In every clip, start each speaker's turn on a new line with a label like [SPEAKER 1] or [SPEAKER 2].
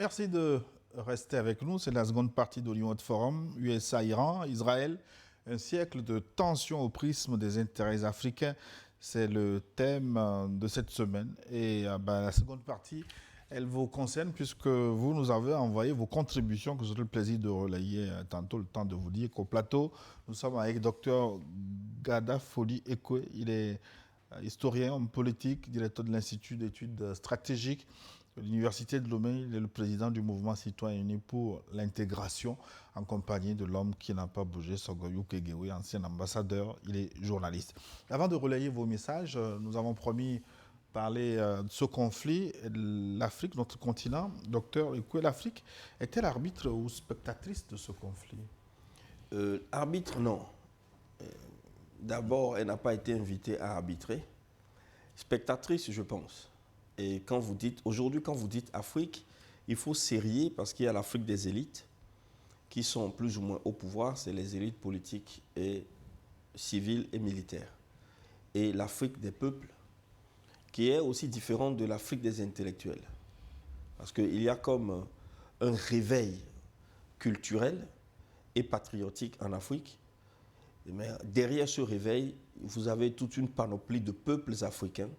[SPEAKER 1] Merci de rester avec nous. C'est la seconde partie de l'Union Forum, USA-Iran, Israël, un siècle de tension au prisme des intérêts africains. C'est le thème de cette semaine. Et la seconde partie, elle vous concerne puisque vous nous avez envoyé vos contributions que j'aurai le plaisir de relayer tantôt, le temps de vous dire qu'au plateau, nous sommes avec Dr Gada Foli Ekwe. Il est historien, homme politique, directeur de l'Institut d'études stratégiques de l'Université de Lomé. Il est le président du mouvement citoyen uni pour l'intégration en compagnie de l'homme qui n'a pas bougé, Sogoyou Kegewe, ancien ambassadeur. Il est journaliste. Avant de relayer vos messages, nous avons promis parler de ce conflit, l'Afrique, notre continent. Docteur Ekwe, l'Afrique est-elle arbitre ou spectatrice de ce conflit?
[SPEAKER 2] Arbitre, non. D'abord, elle n'a pas été invitée à arbitrer. Spectatrice, je pense. Et quand vous dites, aujourd'hui, quand vous dites Afrique, il faut serrer parce qu'il y a l'Afrique des élites qui sont plus ou moins au pouvoir, c'est les élites politiques et civiles et militaires. Et l'Afrique des peuples, qui est aussi différente de l'Afrique des intellectuels. Parce qu'il y a comme un réveil culturel et patriotique en Afrique. Mais derrière ce réveil, vous avez toute une panoplie de peuples africains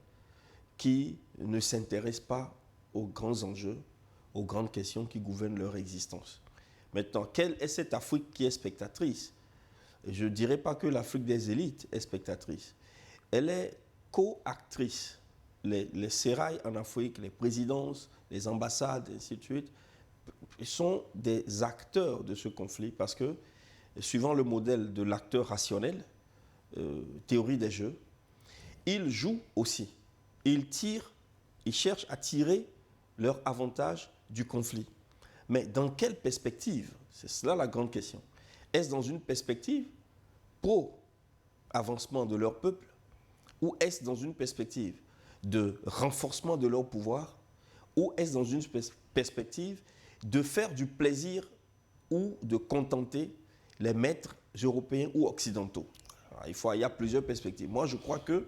[SPEAKER 2] qui ne s'intéressent pas aux grands enjeux, aux grandes questions qui gouvernent leur existence. Maintenant, quelle est cette Afrique qui est spectatrice? Je ne dirais pas que l'Afrique des élites est spectatrice. Elle est co-actrice. Les sérails en Afrique, les présidences, les ambassades, et ainsi de suite, sont des acteurs de ce conflit parce que, suivant le modèle de l'acteur rationnel, théorie des jeux, ils jouent aussi. Ils tirent, ils cherchent à tirer leur avantage du conflit. Mais dans quelle perspective? C'est cela la grande question. Est-ce dans une perspective pro-avancement de leur peuple ou est-ce dans une perspective de renforcement de leur pouvoir ou est-ce dans une perspective de faire du plaisir ou de contenter les maîtres européens ou occidentaux? Alors, il y a plusieurs perspectives. Moi, je crois que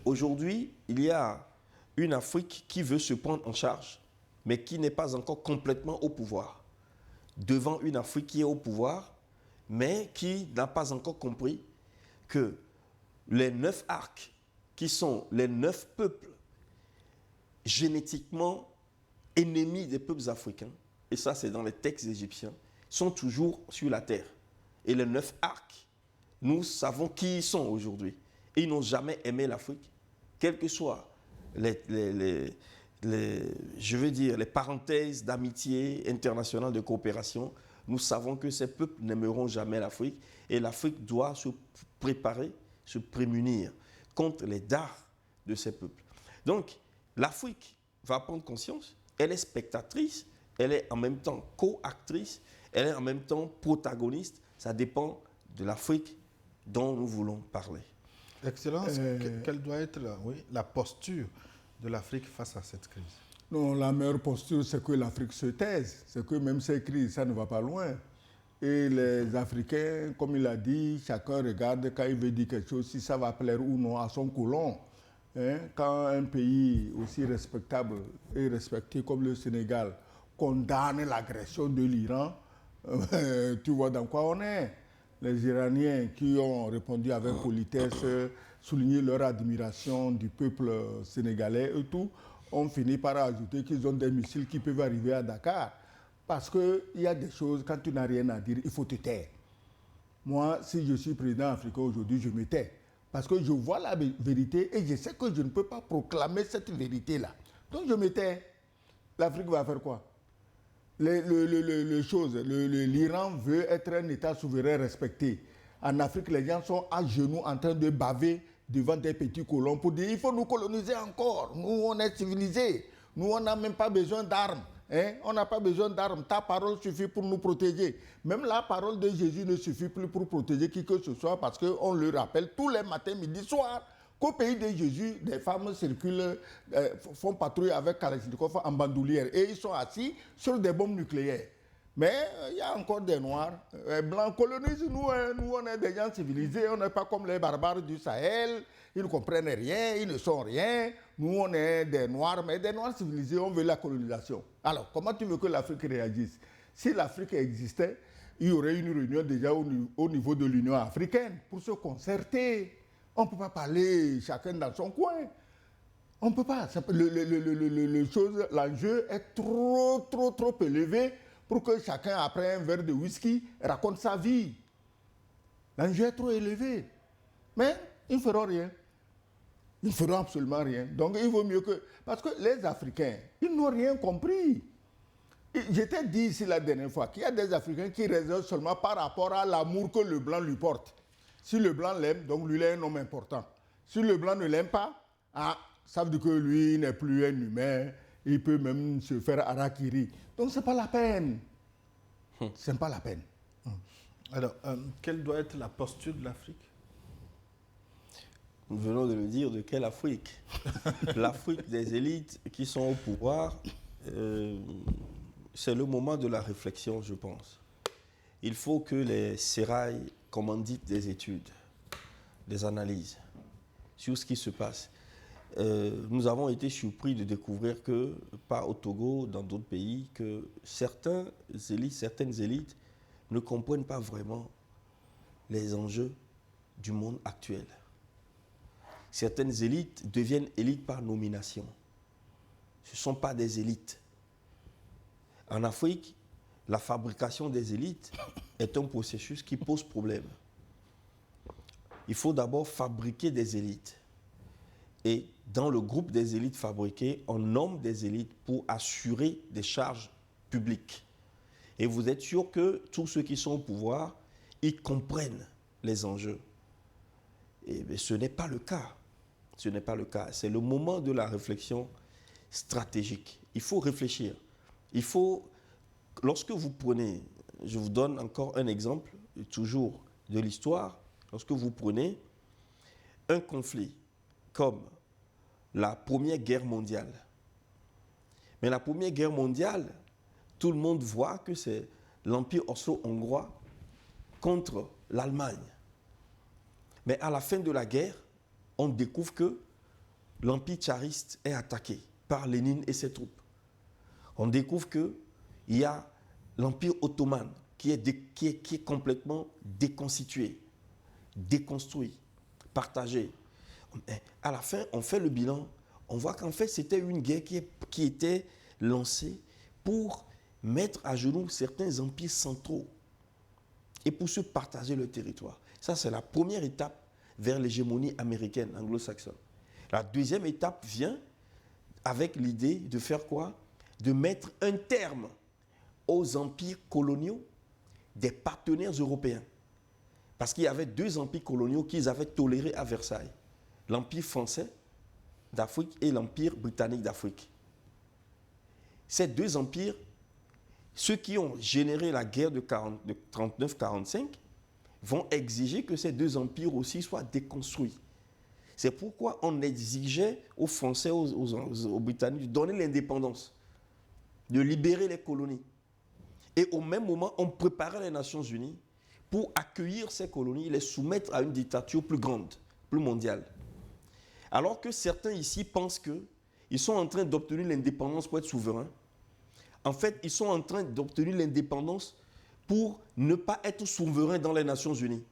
[SPEAKER 2] aujourd'hui, il y a une Afrique qui veut se prendre en charge, mais qui n'est pas encore complètement au pouvoir. Devant une Afrique qui est au pouvoir, mais qui n'a pas encore compris que les 9 arcs, qui sont les 9 peuples génétiquement ennemis des peuples africains, et ça c'est dans les textes égyptiens, sont toujours sur la terre. Et les 9 arcs, nous savons qui ils sont aujourd'hui. Et ils n'ont jamais aimé l'Afrique, quelles que soient les parenthèses d'amitié internationale, de coopération. Nous savons que ces peuples n'aimeront jamais l'Afrique et l'Afrique doit se préparer, se prémunir contre les dards de ces peuples. Donc, l'Afrique va prendre conscience, elle est spectatrice, elle est en même temps co-actrice, elle est en même temps protagoniste. Ça dépend de l'Afrique dont nous voulons parler.
[SPEAKER 1] Excellence, quelle doit être la posture de l'Afrique face à cette crise?
[SPEAKER 3] Non, la meilleure posture, c'est que l'Afrique se taise. C'est que même ces crises, ça ne va pas loin. Et les Africains, comme il a dit, chacun regarde quand il veut dire quelque chose, si ça va plaire ou non à son colon. Quand un pays aussi respectable et respecté comme le Sénégal condamne l'agression de l'Iran, tu vois dans quoi on est. Les Iraniens qui ont répondu avec politesse, souligné leur admiration du peuple sénégalais et tout, ont fini par ajouter qu'ils ont des missiles qui peuvent arriver à Dakar. Parce qu'il y a des choses, quand tu n'as rien à dire, il faut te taire. Moi, si je suis président africain aujourd'hui, je me tais. Parce que je vois la vérité et je sais que je ne peux pas proclamer cette vérité-là. Donc je me tais. L'Afrique va faire quoi? L'Iran veut être un État souverain respecté. En Afrique, les gens sont à genoux en train de baver devant des petits colons pour dire il faut nous coloniser encore. Nous, on est civilisés. Nous, on n'a même pas besoin d'armes. On n'a pas besoin d'armes. Ta parole suffit pour nous protéger. Même la parole de Jésus ne suffit plus pour protéger qui que ce soit parce qu'on le rappelle tous les matins, midi, soir. Qu'au pays de Jésus, des femmes circulent, font patrouille avec Kalachnikov en bandoulière et ils sont assis sur des bombes nucléaires. Mais il y a encore des Noirs. Les Blancs colonisent nous, hein. Nous, on est des gens civilisés. On n'est pas comme les barbares du Sahel. Ils ne comprennent rien, ils ne sont rien. Nous, on est des Noirs, mais des Noirs civilisés, on veut la colonisation. Alors, comment tu veux que l'Afrique réagisse? Si l'Afrique existait, il y aurait une réunion déjà au niveau de l'Union africaine pour se concerter. On ne peut pas parler chacun dans son coin. On ne peut pas. L'enjeu est trop élevé pour que chacun, après un verre de whisky, raconte sa vie. L'enjeu est trop élevé. Mais ils ne feront rien. Ils ne feront absolument rien. Donc il vaut mieux que... Parce que les Africains, ils n'ont rien compris. Je t'ai dit ici la dernière fois qu'il y a des Africains qui raisonnent seulement par rapport à l'amour que le blanc lui porte. Si le blanc l'aime, donc lui il est un homme important. Si le blanc ne l'aime pas, ça veut dire que lui n'est plus un humain, il peut même se faire harakiri. Donc ce n'est pas la peine. Ce n'est pas la peine.
[SPEAKER 1] Alors, quelle doit être la posture de l'Afrique?
[SPEAKER 2] Nous venons de le dire, de quelle Afrique? L'Afrique des élites qui sont au pouvoir, c'est le moment de la réflexion, je pense. Il faut que les sérails commanditent des études, des analyses sur ce qui se passe. Nous avons été surpris de découvrir que, pas au Togo, dans d'autres pays, que certaines élites ne comprennent pas vraiment les enjeux du monde actuel. Certaines élites deviennent élites par nomination. Ce ne sont pas des élites. En Afrique, la fabrication des élites est un processus qui pose problème. Il faut d'abord fabriquer des élites. Et dans le groupe des élites fabriquées, on nomme des élites pour assurer des charges publiques. Et vous êtes sûr que tous ceux qui sont au pouvoir, ils comprennent les enjeux. Et ce n'est pas le cas. Ce n'est pas le cas. C'est le moment de la réflexion stratégique. Il faut réfléchir. Il faut, lorsque vous prenez, je vous donne encore un exemple, toujours de l'histoire, lorsque vous prenez un conflit comme la Première Guerre mondiale. Mais la Première Guerre mondiale, tout le monde voit que c'est l'Empire austro-hongrois contre l'Allemagne. Mais à la fin de la guerre, on découvre que l'Empire tsariste est attaqué par Lénine et ses troupes. On découvre qu'il y a l'Empire ottoman qui est complètement déconstitué, déconstruit, partagé. À la fin, on fait le bilan, on voit qu'en fait, c'était une guerre qui était lancée pour mettre à genoux certains empires centraux et pour se partager le territoire. Ça, c'est la première étape vers l'hégémonie américaine, anglo-saxonne. La deuxième étape vient avec l'idée de faire quoi? De mettre un terme aux empires coloniaux des partenaires européens. Parce qu'il y avait deux empires coloniaux qu'ils avaient tolérés à Versailles. L'Empire français d'Afrique et l'Empire britannique d'Afrique. Ces deux empires, ceux qui ont généré la guerre de 39-45, vont exiger que ces deux empires aussi soient déconstruits. C'est pourquoi on exigeait aux Français, aux Britanniques de donner l'indépendance, de libérer les colonies. Et au même moment, on préparait les Nations Unies pour accueillir ces colonies et les soumettre à une dictature plus grande, plus mondiale. Alors que certains ici pensent qu'ils sont en train d'obtenir l'indépendance pour être souverains. En fait, ils sont en train d'obtenir l'indépendance pour ne pas être souverains dans les Nations Unies,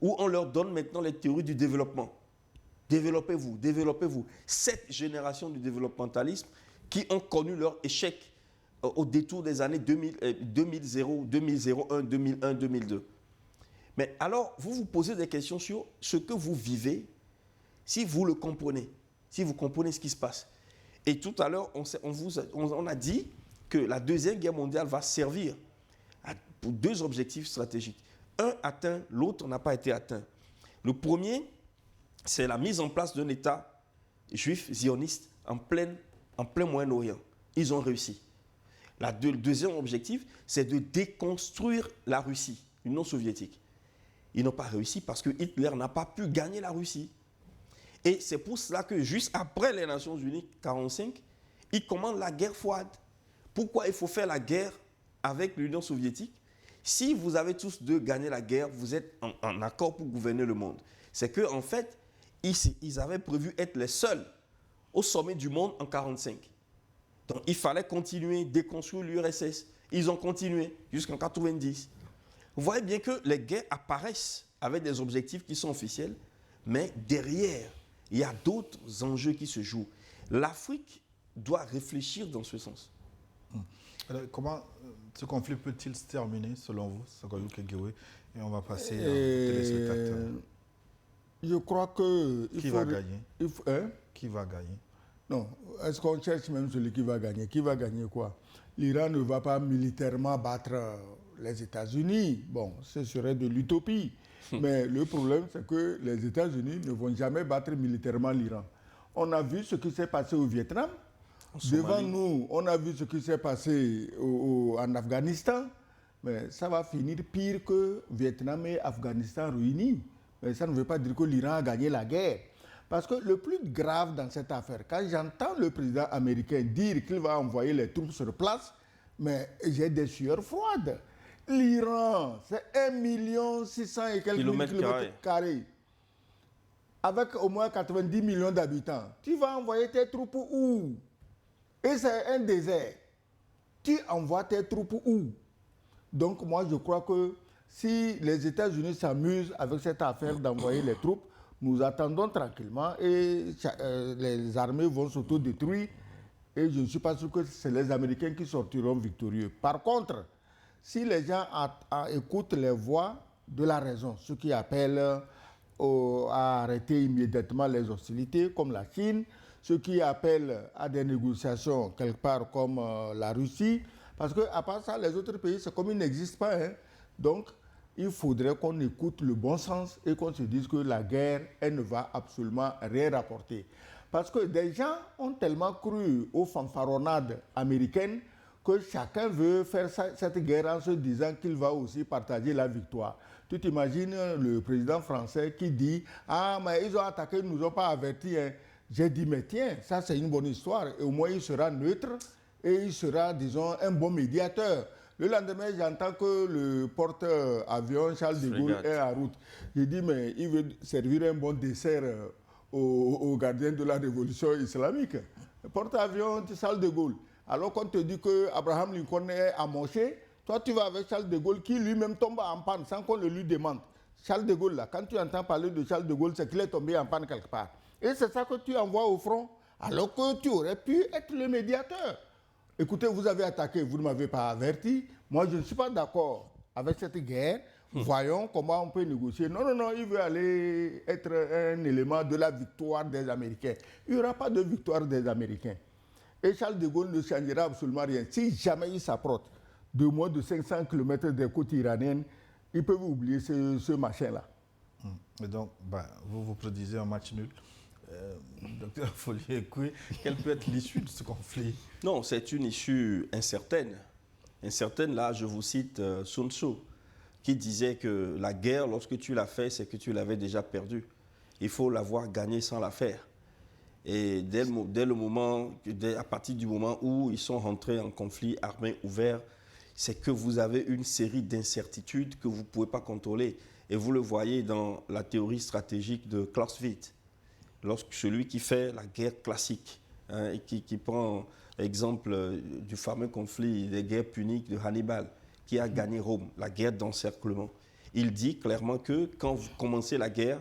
[SPEAKER 2] où on leur donne maintenant les théories du développement. Développez-vous, développez-vous. Cette génération du développementalisme qui ont connu leur échec au détour des années 2001, 2001, 2002. Mais alors, vous vous posez des questions sur ce que vous vivez, si vous le comprenez, si vous comprenez ce qui se passe. Et tout à l'heure, on a dit que la Deuxième Guerre mondiale va servir pour deux objectifs stratégiques. Un atteint, l'autre n'a pas été atteint. Le premier, c'est la mise en place d'un État juif zioniste en plein Moyen-Orient. Ils ont réussi. Le deuxième objectif, c'est de déconstruire la Russie, l'Union soviétique. Ils n'ont pas réussi parce que Hitler n'a pas pu gagner la Russie. Et c'est pour cela que juste après les Nations Unies 1945, ils commandent la guerre froide. Pourquoi il faut faire la guerre avec l'Union soviétique, si vous avez tous deux gagné la guerre, vous êtes en accord pour gouverner le monde. C'est qu'en fait, ils avaient prévu être les seuls au sommet du monde en 1945. Donc il fallait continuer, déconstruire l'URSS. Ils ont continué jusqu'en 1990. Vous voyez bien que les guerres apparaissent avec des objectifs qui sont officiels, mais derrière, il y a d'autres enjeux qui se jouent. L'Afrique doit réfléchir dans ce sens.
[SPEAKER 1] Alors, comment ce conflit peut-il se terminer, selon vous, Sagoyou Kegewé? Et on va passer aux téléspectateurs.
[SPEAKER 3] Je crois que...
[SPEAKER 1] Qui va gagner? Qui va gagner?
[SPEAKER 3] Non, est-ce qu'on cherche même celui qui va gagner? Qui va gagner quoi? L'Iran ne va pas militairement battre les États-Unis. Bon, ce serait de l'utopie. Mais le problème, c'est que les États-Unis ne vont jamais battre militairement l'Iran. On a vu ce qui s'est passé au Vietnam. Devant nous, on a vu ce qui s'est passé en Afghanistan. Mais ça va finir pire que Vietnam et Afghanistan réunis. Mais ça ne veut pas dire que l'Iran a gagné la guerre. Parce que le plus grave dans cette affaire, quand j'entends le président américain dire qu'il va envoyer les troupes sur place, mais j'ai des sueurs froides. L'Iran, c'est 1,6 million et quelques kilomètres carrés. Avec au moins 90 millions d'habitants. Tu vas envoyer tes troupes où? Et c'est un désert. Tu envoies tes troupes où? Donc moi je crois que si les États-Unis s'amusent avec cette affaire d'envoyer les troupes, nous attendons tranquillement et les armées vont s'autodétruire et je ne suis pas sûr que c'est les Américains qui sortiront victorieux. Par contre, si les gens écoutent les voix de la raison, ceux qui appellent à arrêter immédiatement les hostilités, comme la Chine, ceux qui appellent à des négociations quelque part comme la Russie, parce qu'à part ça, les autres pays, c'est comme ils n'existent pas. Hein. Donc, il faudrait qu'on écoute le bon sens et qu'on se dise que la guerre, elle ne va absolument rien rapporter. Parce que des gens ont tellement cru aux fanfaronnades américaines que chacun veut faire cette guerre en se disant qu'il va aussi partager la victoire. Tu t'imagines le président français qui dit « Ah, mais ils ont attaqué, ils ne nous ont pas avertis. Hein. » J'ai dit « Mais tiens, ça c'est une bonne histoire. Et au moins il sera neutre et il sera, disons, un bon médiateur. » Le lendemain, j'entends que le porte-avions Charles de Gaulle est en route. J'ai dit, mais il veut servir un bon dessert aux gardiens de la révolution islamique. Le porte-avions Charles de Gaulle. Alors qu'on te dit qu'Abraham Lincoln est amoché, toi tu vas avec Charles de Gaulle qui lui-même tombe en panne sans qu'on le lui demande. Charles de Gaulle, là, quand tu entends parler de Charles de Gaulle, c'est qu'il est tombé en panne quelque part. Et c'est ça que tu envoies au front, alors que tu aurais pu être le médiateur. Écoutez, vous avez attaqué, vous ne m'avez pas averti. Moi, je ne suis pas d'accord avec cette guerre. Voyons comment on peut négocier. Non, non, non, il veut aller être un élément de la victoire des Américains. Il n'y aura pas de victoire des Américains. Et Charles de Gaulle ne changera absolument rien. Si jamais il s'approche de moins de 500 km des côtes iraniennes, ils peuvent oublier ce machin-là.
[SPEAKER 1] Et donc, vous prédisez un match nul. Docteur Follier-Koué, quelle peut être l'issue de ce conflit?
[SPEAKER 2] Non, c'est une issue incertaine. Incertaine, là, je vous cite Sun Tzu, qui disait que la guerre, lorsque tu l'as fait, c'est que tu l'avais déjà perdue. Il faut l'avoir gagnée sans la faire. Et à partir du moment où ils sont rentrés en conflit armé ouvert, c'est que vous avez une série d'incertitudes que vous ne pouvez pas contrôler. Et vous le voyez dans la théorie stratégique de Clausewitz. Lorsque celui qui fait la guerre classique, hein, et qui prend l'exemple du fameux conflit des guerres puniques de Hannibal, qui a gagné Rome, la guerre d'encerclement. Il dit clairement que quand vous commencez la guerre,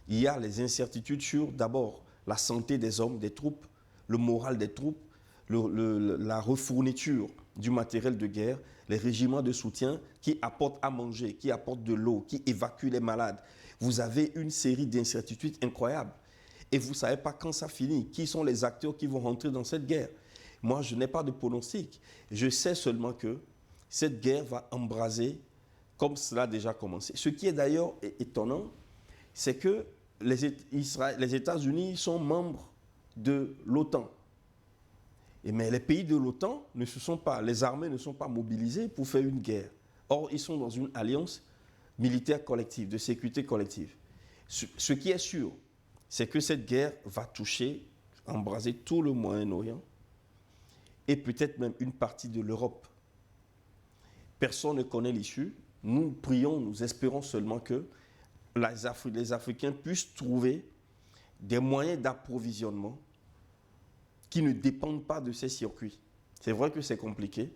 [SPEAKER 2] il y a les incertitudes sur d'abord la santé des hommes, des troupes, le moral des troupes, la refourniture du matériel de guerre, les régiments de soutien qui apportent à manger, qui apportent de l'eau, qui évacuent les malades. Vous avez une série d'incertitudes incroyables. Et vous ne savez pas quand ça finit, qui sont les acteurs qui vont rentrer dans cette guerre. Moi, je n'ai pas de pronostic. Je sais seulement que cette guerre va embraser comme cela a déjà commencé. Ce qui est d'ailleurs étonnant, c'est que les États-Unis sont membres de l'OTAN. Mais les pays de l'OTAN les armées ne sont pas mobilisées pour faire une guerre. Or, ils sont dans une alliance militaire collective, de sécurité collective. Ce qui est sûr, c'est que cette guerre va toucher, embraser tout le Moyen-Orient et peut-être même une partie de l'Europe. personne ne connaît l'issue. Nous prions, nous espérons seulement que les Africains puissent trouver des moyens d'approvisionnement qui ne dépendent pas de ces circuits. C'est vrai que c'est compliqué,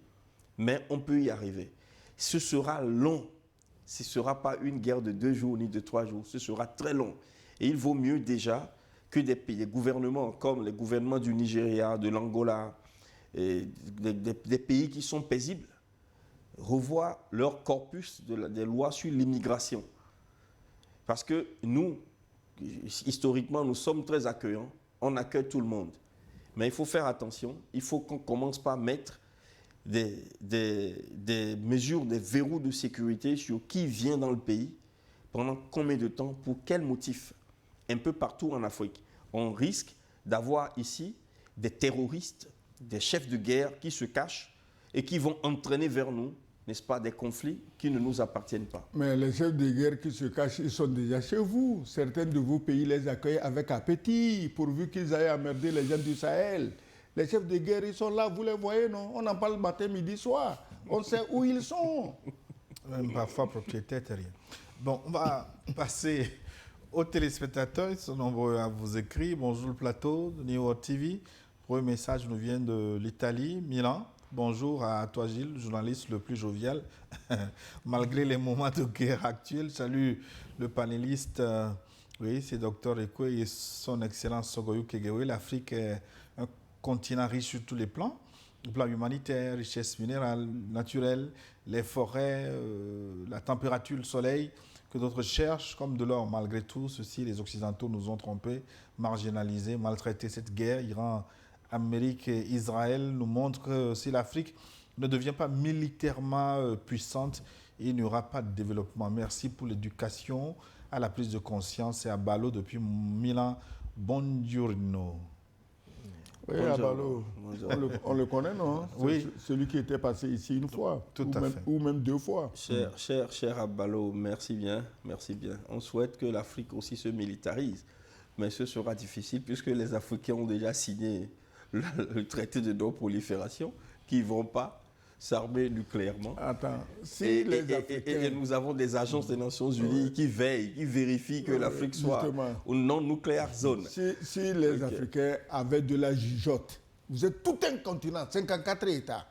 [SPEAKER 2] mais on peut y arriver. Ce sera long. Ce ne sera pas une guerre de 2 jours ni de 3 jours. Ce sera très long. Et il vaut mieux déjà que des gouvernements comme les gouvernements du Nigeria, de l'Angola, des pays qui sont paisibles, revoient leur corpus des lois sur l'immigration. Parce que nous, historiquement, nous sommes très accueillants. On accueille tout le monde. Mais il faut faire attention. Il faut qu'on commence par mettre des mesures, des verrous de sécurité sur qui vient dans le pays, pendant combien de temps, pour quel motif. Un peu partout en Afrique, on risque d'avoir ici des terroristes, des chefs de guerre qui se cachent et qui vont entraîner vers nous, n'est-ce pas, des conflits qui ne nous appartiennent pas.
[SPEAKER 3] Mais les chefs de guerre qui se cachent, ils sont déjà chez vous. Certains de vos pays les accueillent avec appétit, pourvu qu'ils aillent emmerder les gens du Sahel. Les chefs de guerre, ils sont là, vous les voyez, non? On en parle matin, midi, soir. On sait où ils sont.
[SPEAKER 1] Même parfois propriétaires terriens. Bon, on va passer aux téléspectateurs. Ils sont nombreux à vous écrire. Bonjour le plateau de New World TV. Le premier message nous vient de l'Italie, Milan. Bonjour à toi Gilles, journaliste le plus jovial. Malgré les moments de guerre actuels, salut le panéliste. Oui, c'est Dr Ekwe et son excellence Sogoyou Kegewe. L'Afrique est un continent riche sur tous les plans. Le plan humanitaire, richesse minérale, naturelle, les forêts, la température, le soleil, que d'autres cherchent comme de l'or. Malgré tout, ceci, les Occidentaux nous ont trompés, marginalisés, maltraités. Cette guerre, Iran, Amérique et Israël nous montrent que si l'Afrique ne devient pas militairement puissante, il n'y aura pas de développement. Merci pour l'éducation, à la prise de conscience et à Balo depuis Milan. Buongiorno.
[SPEAKER 3] Oui, Abalo, on le connaît, non?
[SPEAKER 1] Oui.
[SPEAKER 3] Celui qui était passé ici une fois,
[SPEAKER 1] Tout à fait.
[SPEAKER 3] ou même 2 fois.
[SPEAKER 2] Cher Abalo, merci bien, merci bien. On souhaite que l'Afrique aussi se militarise, mais ce sera difficile puisque les Africains ont déjà signé le traité de non-prolifération, qui ne vont pas s'armer nucléairement.
[SPEAKER 3] Attends, si
[SPEAKER 2] et nous avons des agences des Nations Unies qui veillent, qui vérifient que l'Afrique soit une non-nucléaire zone.
[SPEAKER 3] Si les Africains avaient de la jugeote, vous êtes tout un continent, 54 États,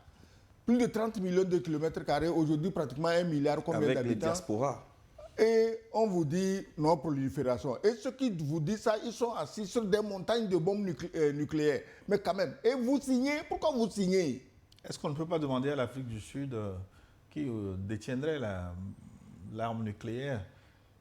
[SPEAKER 3] plus de 30 millions de kilomètres carrés, aujourd'hui pratiquement 1 milliard, combien d'habitants?
[SPEAKER 2] Avec les diasporas.
[SPEAKER 3] Et on vous dit non-prolifération. Et ceux qui vous disent ça, ils sont assis sur des montagnes de bombes nucléaires. Mais quand même, et vous signez, pourquoi vous signez?
[SPEAKER 1] Est-ce qu'on ne peut pas demander à l'Afrique du Sud, qui détiendrait l'arme nucléaire,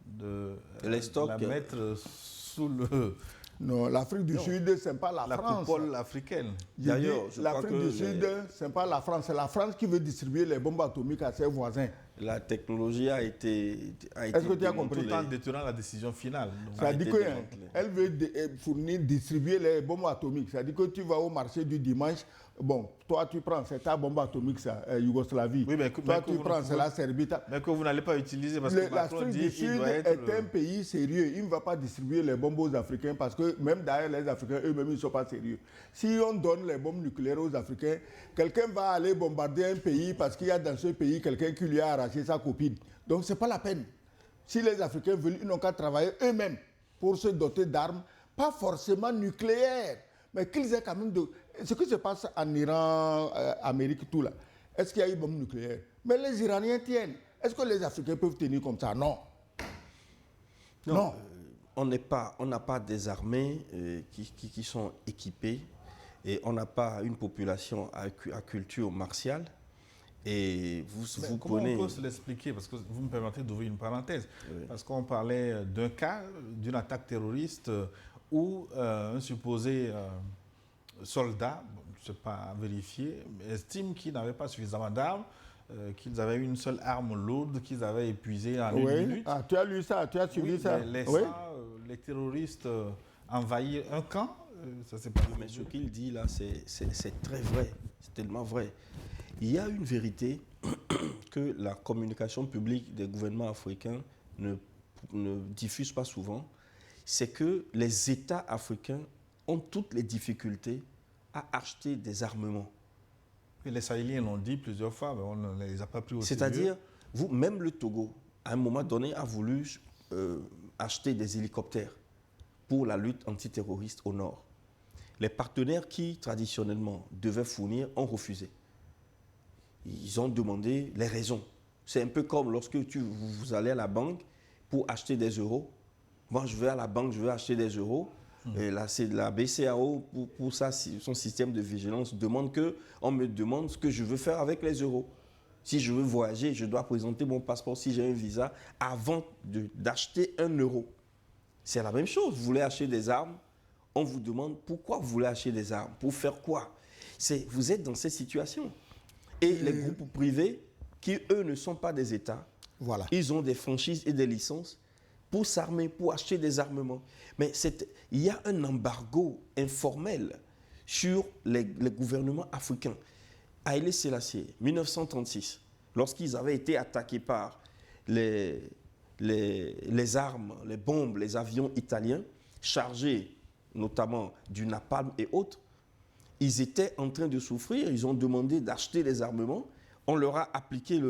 [SPEAKER 1] de la mettre sous le...
[SPEAKER 3] Non, l'Afrique du Sud, ce n'est pas la France.
[SPEAKER 1] La coupole africaine.
[SPEAKER 3] D'ailleurs, l'Afrique du Sud, ce n'est pas la France. C'est la France qui veut distribuer les bombes atomiques à ses voisins.
[SPEAKER 2] La technologie a été
[SPEAKER 3] Est-ce que tu as compris?
[SPEAKER 1] Tout en détournant la décision finale.
[SPEAKER 3] Ça dit qu'elle veut distribuer les bombes atomiques. Ça dit que tu vas au marché du dimanche. Bon, toi tu prends, c'est ta bombe atomique, ça, Yougoslavie.
[SPEAKER 1] Oui, mais
[SPEAKER 3] toi tu prends, c'est la Serbie.
[SPEAKER 1] Mais que vous n'allez pas utiliser parce que Macron dit qu'il doit être...
[SPEAKER 3] L'Afrique du Sud est un pays sérieux. Il ne va pas distribuer les bombes aux Africains parce que même d'ailleurs les Africains eux-mêmes ils ne sont pas sérieux. Si on donne les bombes nucléaires aux Africains, quelqu'un va aller bombarder un pays parce qu'il y a dans ce pays quelqu'un qui lui a arraché sa copine. Donc ce n'est pas la peine. Si les Africains veulent, ils n'ont qu'à travailler eux-mêmes pour se doter d'armes, pas forcément nucléaires, mais qu'ils aient quand même de... Ce qui se passe en Iran, Amérique, tout là, est-ce qu'il y a eu bombe nucléaire? Mais les Iraniens tiennent. Est-ce que les Africains peuvent tenir comme ça? Non.
[SPEAKER 2] Non. On n'a pas des armées qui sont équipées et on n'a pas une population à culture martiale. Et vous
[SPEAKER 1] comment
[SPEAKER 2] prenez...
[SPEAKER 1] on peut se l'expliquer? Parce que vous me permettez d'ouvrir une parenthèse. Oui. Parce qu'on parlait d'un cas, d'une attaque terroriste où un supposé soldat, je ne sais pas vérifier, estime qu'il n'avait pas suffisamment d'armes, qu'ils avaient une seule arme lourde qu'ils avaient épuisée en une minute.
[SPEAKER 3] Ah, tu as lu ça, tu as suivi ça.
[SPEAKER 1] Les terroristes envahir un camp, ça c'est pas...
[SPEAKER 2] Mais ce qu'il dit là, c'est très vrai, c'est tellement vrai. Il y a une vérité que la communication publique des gouvernements africains ne diffuse pas souvent, c'est que les États africains ont toutes les difficultés à acheter des armements.
[SPEAKER 1] Et les Sahéliens l'ont dit plusieurs fois, mais on ne les a pas pris au sérieux.
[SPEAKER 2] C'est-à-dire, même le Togo, à un moment donné, a voulu acheter des hélicoptères pour la lutte antiterroriste au nord. Les partenaires qui, traditionnellement, devaient fournir ont refusé. Ils ont demandé les raisons. C'est un peu comme lorsque vous allez à la banque pour acheter des euros. Moi, je vais à la banque, je veux acheter des euros. Et là, c'est la BCAO, pour ça, son système de vigilance demande qu'on me demande ce que je veux faire avec les euros. Si je veux voyager, je dois présenter mon passeport si j'ai un visa avant d'acheter un euro. C'est la même chose. Vous voulez acheter des armes, on vous demande pourquoi vous voulez acheter des armes, pour faire quoi. Vous êtes dans cette situation. Et les groupes privés, qui eux ne sont pas des États,
[SPEAKER 3] Voilà.
[SPEAKER 2] ils ont des franchises et des licences pour s'armer, pour acheter des armements. Mais il y a un embargo informel sur les gouvernements africains. Haïlé Sélassié, 1936, lorsqu'ils avaient été attaqués par les armes, les bombes, les avions italiens, chargés notamment du napalm et autres, ils étaient en train de souffrir, ils ont demandé d'acheter des armements, on leur a appliqué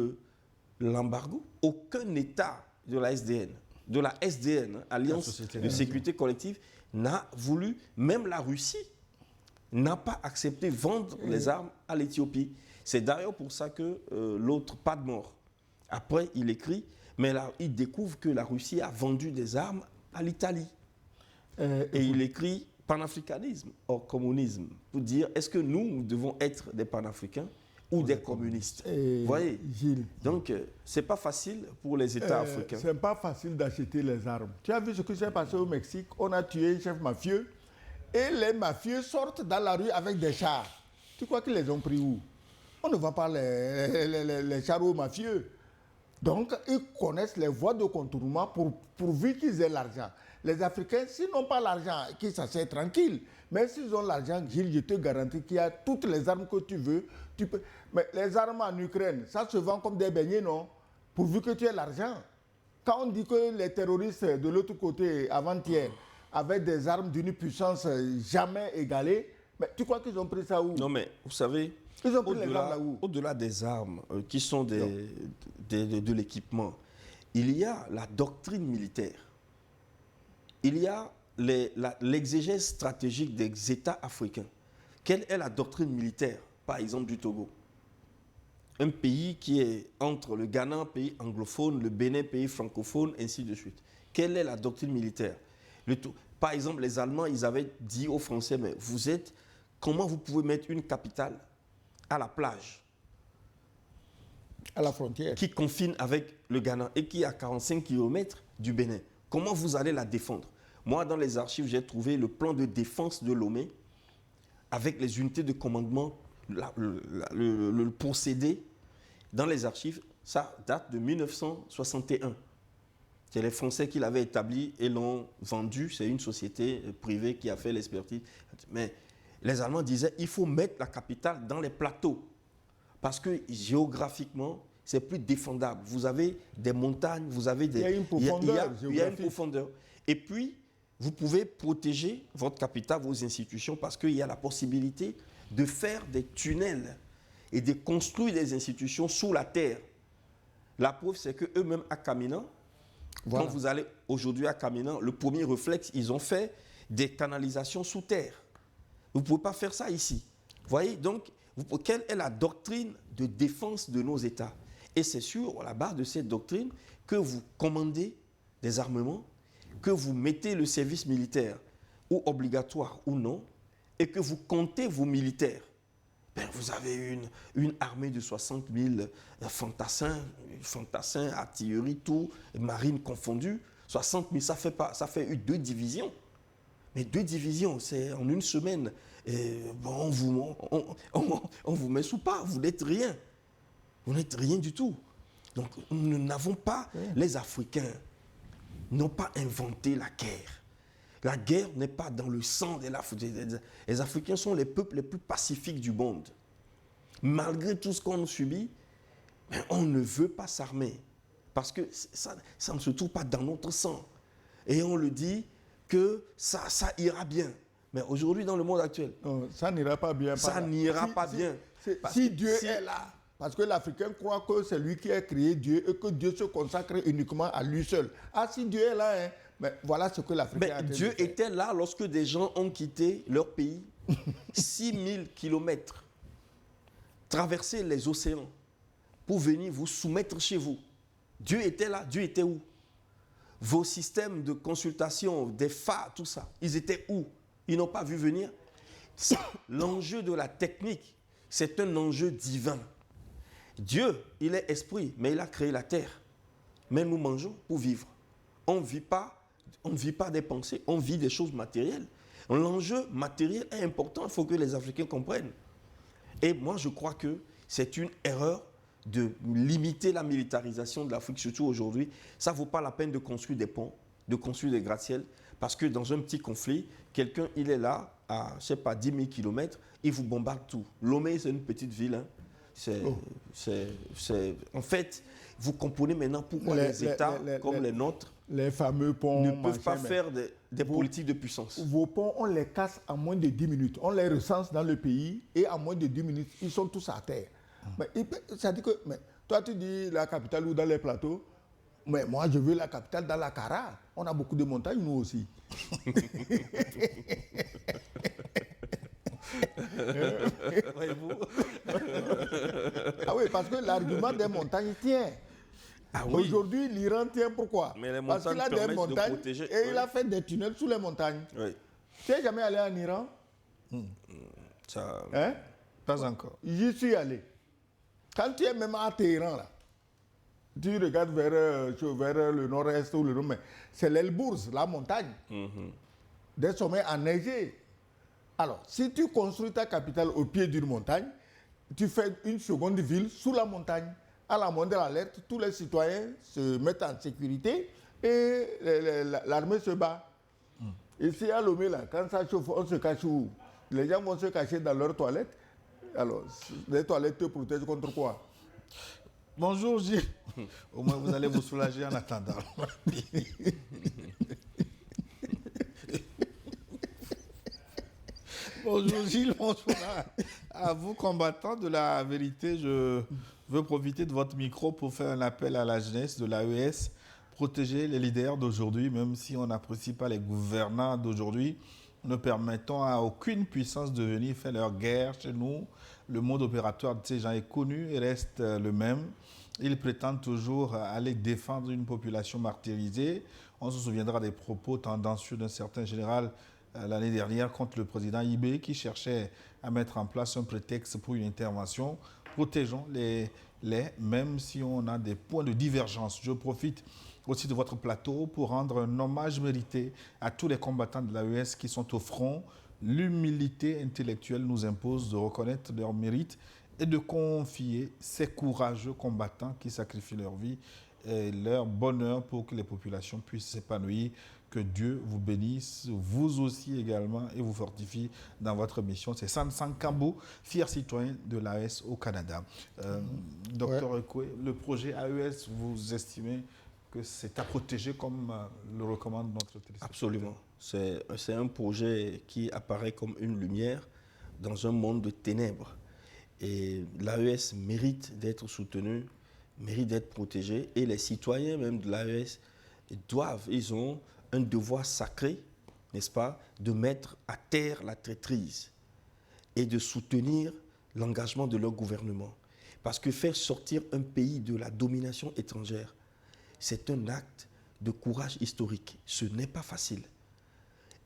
[SPEAKER 2] l'embargo. Aucun État de la SDN, Alliance de sécurité collective, n'a voulu, même la Russie, n'a pas accepté vendre les armes à l'Éthiopie. C'est d'ailleurs pour ça que l'autre, pas de mort. Après, il écrit, mais là, il découvre que la Russie a vendu des armes à l'Italie. Et il écrit panafricanisme hors communisme, pour dire, est-ce que nous devons être des panafricains ou des communistes? Vous voyez?
[SPEAKER 3] Gilles.
[SPEAKER 2] Donc, ce n'est pas facile pour les États africains.
[SPEAKER 3] Ce n'est pas facile d'acheter les armes. Tu as vu ce qui s'est passé au Mexique? On a tué un chef mafieux et les mafieux sortent dans la rue avec des chars. Tu crois qu'ils les ont pris où? On ne voit pas les chars aux mafieux. Donc, ils connaissent les voies de contournement pourvu qu'ils aient l'argent. Les Africains, s'ils n'ont pas l'argent, qu'ils s'asseyent tranquilles. Mais s'ils ont l'argent, Gilles, je te garantis qu'il y a toutes les armes que tu veux. Tu peux... Mais les armes en Ukraine, ça se vend comme des beignets, non? Pourvu que tu aies l'argent. Quand on dit que les terroristes de l'autre côté, avant-hier, avaient des armes d'une puissance jamais égalée, mais tu crois qu'ils ont pris ça où?
[SPEAKER 2] Non, mais vous savez,
[SPEAKER 3] Ils ont pris les armes là où?
[SPEAKER 2] au-delà des armes qui sont de l'équipement, il y a la doctrine militaire. Il y a l'exégèse stratégique des États africains. Quelle est la doctrine militaire, par exemple, du Togo? Un pays qui est entre le Ghana, pays anglophone, le Bénin, pays francophone, ainsi de suite. Quelle est la doctrine militaire? Par exemple, les Allemands, ils avaient dit aux Français, mais comment vous pouvez mettre une capitale à la plage,
[SPEAKER 3] à la frontière,
[SPEAKER 2] qui confine avec le Ghana et qui est à 45 km du Bénin? Comment vous allez la défendre? Moi, dans les archives, j'ai trouvé le plan de défense de Lomé avec les unités de commandement, le procédé dans les archives. Ça date de 1961. C'est les Français qui l'avaient établi et l'ont vendu. C'est une société privée qui a fait l'expertise. Mais les Allemands disaient qu'il faut mettre la capitale dans les plateaux parce que géographiquement, c'est plus défendable. Vous avez des montagnes, vous avez des...
[SPEAKER 3] Il y a une profondeur.
[SPEAKER 2] Il y a une profondeur. Et puis, vous pouvez protéger votre capitale, vos institutions, parce qu'il y a la possibilité de faire des tunnels et de construire des institutions sous la terre. La preuve, c'est qu'eux-mêmes à Kamina, quand vous allez aujourd'hui à Kamina, le premier réflexe, ils ont fait des canalisations sous terre. Vous ne pouvez pas faire ça ici. Vous voyez, donc, quelle est la doctrine de défense de nos États? Et c'est sur la base de cette doctrine que vous commandez des armements, que vous mettez le service militaire, ou obligatoire ou non, et que vous comptez vos militaires. Ben, vous avez une armée de 60 000 fantassins, artillerie, tout, marine confondue. 60 000, ça fait 2 divisions. Mais 2 divisions, c'est en une semaine. Et bon, on vous met sous pas, vous n'êtes rien. Vous n'êtes rien du tout. Donc, nous n'avons pas, les Africains n'ont pas inventé la guerre. La guerre n'est pas dans le sang des Africains. Les Africains sont les peuples les plus pacifiques du monde. Malgré tout ce qu'on subit, on ne veut pas s'armer. Parce que ça ne se trouve pas dans notre sang. Et on le dit que ça ira bien. Mais aujourd'hui, dans le monde actuel,
[SPEAKER 3] non, ça n'ira pas bien.
[SPEAKER 2] Ça n'ira pas bien.
[SPEAKER 3] Si Dieu est là, parce que l'Africain croit que c'est lui qui a créé Dieu et que Dieu se consacre uniquement à lui seul. Ah, si Dieu est là, hein, mais voilà ce que l'Africain a
[SPEAKER 2] Mais
[SPEAKER 3] fait.
[SPEAKER 2] Dieu était là lorsque des gens ont quitté leur pays, 6000 kilomètres, traversé les océans pour venir vous soumettre chez vous. Dieu était là. Dieu était où? Vos systèmes de consultation, des phares, tout ça, ils étaient où? Ils n'ont pas vu venir. L'enjeu de la technique, c'est un enjeu divin. Dieu, il est esprit, mais il a créé la terre. Mais nous mangeons pour vivre. On ne vit pas des pensées, on vit des choses matérielles. L'enjeu matériel est important, il faut que les Africains comprennent. Et moi, je crois que c'est une erreur de limiter la militarisation de l'Afrique, surtout aujourd'hui. Ça ne vaut pas la peine de construire des ponts, de construire des gratte-ciels, parce que dans un petit conflit, quelqu'un, il est là, à, je sais pas, 10 000 km, il vous bombarde tout. Lomé, c'est une petite ville. Hein. En fait, vous comprenez maintenant pourquoi les États comme les nôtres
[SPEAKER 3] les fameux ponts
[SPEAKER 2] ne peuvent pas faire des politiques de puissance.
[SPEAKER 3] Vos ponts, on les casse en moins de 10 minutes. On les recense dans le pays et en moins de 10 minutes, ils sont tous à terre. Mais ça dit que, mais, toi tu dis la capitale ou dans les plateaux, mais moi je veux la capitale dans la Cara. On a beaucoup de montagnes nous aussi. Ah oui, parce que l'argument des montagnes tient. Ah oui. Aujourd'hui, l'Iran tient pourquoi? Parce qu'il a des montagnes et il a fait des tunnels sous les montagnes. Oui. Tu n'es jamais allé en Iran?
[SPEAKER 2] Ça...
[SPEAKER 3] Hein?
[SPEAKER 1] Pas encore.
[SPEAKER 3] J'y suis allé. Quand tu es même à Téhéran, là, tu regardes vers le nord-est ou le nord, mais c'est l'Elbourz, la montagne. Des sommets enneigés. Alors, si tu construis ta capitale au pied d'une montagne, tu fais une seconde ville sous la montagne. À la moindre alerte, tous les citoyens se mettent en sécurité et l'armée se bat. Ici à Lomé, là, quand ça chauffe, on se cache où? Les gens vont se cacher dans leurs toilettes. Alors, les toilettes te protègent contre quoi?
[SPEAKER 1] Bonjour Gilles. Au moins vous allez vous soulager en attendant. Bonjour Gilles, bonjour à vous combattants de la vérité. Je veux profiter de votre micro pour faire un appel à la jeunesse de l'AES. Protéger les leaders d'aujourd'hui, même si on n'apprécie pas les gouvernants d'aujourd'hui. Ne permettons à aucune puissance de venir faire leur guerre chez nous. Le mode opératoire de ces gens est connu et reste le même. Ils prétendent toujours aller défendre une population martyrisée. On se souviendra des propos tendancieux d'un certain général l'année dernière contre le président Ibé qui cherchait à mettre en place un prétexte pour une intervention. Protégeons les même si on a des points de divergence. Je profite aussi de votre plateau pour rendre un hommage mérité à tous les combattants de l'AES qui sont au front. L'humilité intellectuelle nous impose de reconnaître leurs mérites et de confier ces courageux combattants qui sacrifient leur vie et leur bonheur pour que les populations puissent s'épanouir. Que Dieu vous bénisse, vous aussi également, et vous fortifie dans votre mission. C'est Sansan Kambo, fier citoyen de l'AES au Canada. Docteur Ekwe, le projet AES, vous estimez que c'est à protéger comme le recommande notre téléspectateur?
[SPEAKER 2] Absolument. C'est un projet qui apparaît comme une lumière dans un monde de ténèbres. Et l'AES mérite d'être soutenu, mérite d'être protégé. Et les citoyens même de l'AES ils ont un devoir sacré, n'est-ce pas, de mettre à terre la traîtrise et de soutenir l'engagement de leur gouvernement. Parce que faire sortir un pays de la domination étrangère, c'est un acte de courage historique. Ce n'est pas facile.